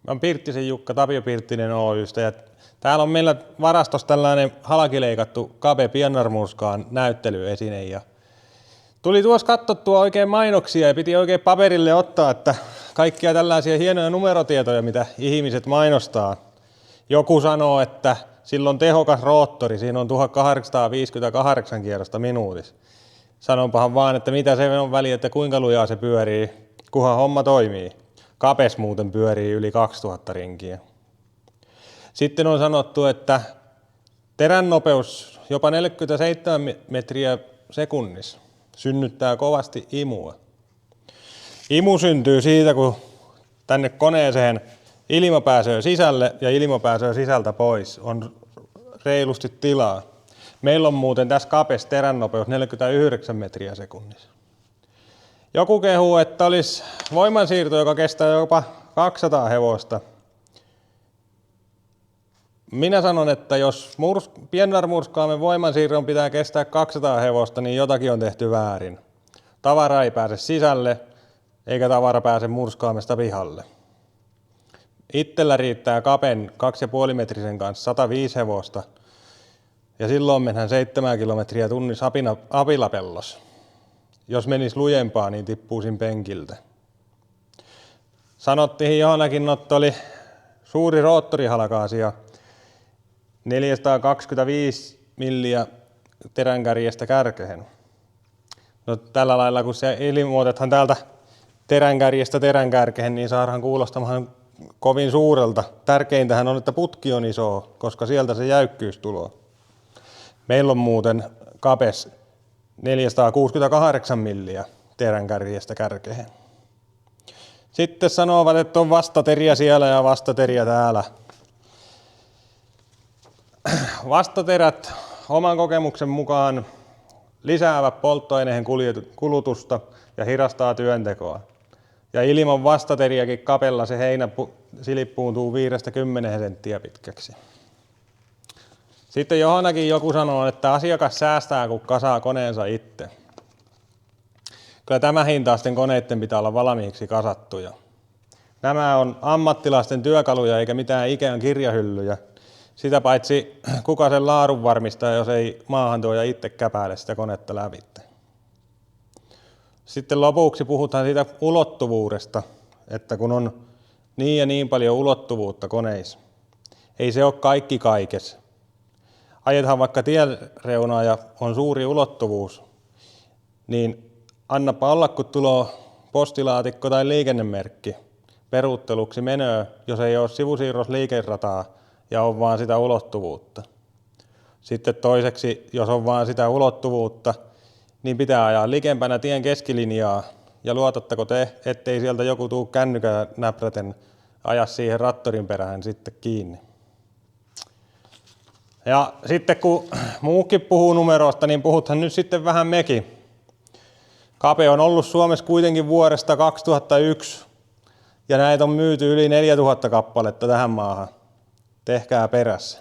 Mä oon Pirttisen Jukka Tapio Pirttinen Oy:stä ja täällä on meillä varastossa tällainen halkileikattu Kape pienarmurskaan näyttelyesine. Ja tuli tuossa katsottua oikein mainoksia ja piti oikein paperille ottaa, että kaikkia tällaisia hienoja numerotietoja, mitä ihmiset mainostaa. Joku sanoo, että sillä on tehokas roottori, siinä on 1858 kierrosta minuutissa. Sanonpahan vaan, että mitä se on väliä, että kuinka lujaa se pyörii, kunhan homma toimii. Kapes muuten pyörii yli 2000 rinkiä. Sitten on sanottu, että terän nopeus jopa 47 metriä sekunnissa synnyttää kovasti imua. Imu syntyy siitä, kun tänne koneeseen ilma pääsee sisälle ja ilma pääsee sisältä pois. On reilusti tilaa. Meillä on muuten tässä Kapes terän nopeus 49 metriä sekunnissa. Joku kehuu, että olisi voimansiirto, joka kestää jopa 200 hevosta. Minä sanon, että jos pienarmurskaamen voimansiirron pitää kestää 200 hevosta, niin jotakin on tehty väärin. Tavara ei pääse sisälle, eikä tavara pääse murskaamesta pihalle. Itsellä riittää Kapen 2,5-metrisen kanssa 105 hevosta, ja silloin mennään 7 kilometriä tunnissa apilapellossa. Jos menisi lujempaa, niin tippuisin penkiltä. Sanottiin johonkin, että oli suuri roottorihalkaasia, 425 milliä teränkärjestä kärkehen. No tällä lailla, kun se ilmoitethan täältä teränkärjestä teränkärkehen, niin saadaan kuulostamaan kovin suurelta. Tärkeintähän on, että putki on iso, koska sieltä se jäykkyys tulee. Meillä on muuten Kapes 468 milliä teränkärjestä kärkehen. Sitten sanovat, että on vastateriä siellä ja vastateriä täällä. Vastaterät oman kokemuksen mukaan lisäävät polttoaineen kulutusta ja hidastaa työntekoa. Ja ilman vastateriäkin Kapella se heinä silippuuntuu 5-10 senttiä pitkäksi. Sitten johonkin joku sanoo, että asiakas säästää, kun kasaa koneensa itse. Kyllä tämä hintaisten koneiden pitää olla valmiiksi kasattuja. Nämä on ammattilaisten työkaluja eikä mitään Ikean kirjahyllyjä. Sitä paitsi kuka sen laadun varmistaa, jos ei maahantuoja itse käpäile sitä konetta lävitse. Sitten lopuksi puhutaan siitä ulottuvuudesta, että kun on niin ja niin paljon ulottuvuutta koneissa, ei se ole kaikki kaikessa. Ajethan vaikka tien reunaa ja on suuri ulottuvuus, niin annapa olla, kun tulee postilaatikko tai liikennemerkki peruutteluksi menee, jos ei ole sivusiirros liikerataa ja on vaan sitä ulottuvuutta. Sitten toiseksi, jos on vaan sitä ulottuvuutta, niin pitää ajaa likempänä tien keskilinjaa ja luotatteko te, ettei sieltä joku tuu kännykää näpräten aja siihen rattorin perään sitten kiinni. Ja sitten kun muukin puhuu numeroista, niin puhuthan nyt sitten vähän mekin. Kape on ollut Suomessa kuitenkin vuodesta 2001 ja näitä on myyty yli 4000 kappaletta tähän maahan. Tehkää perässä.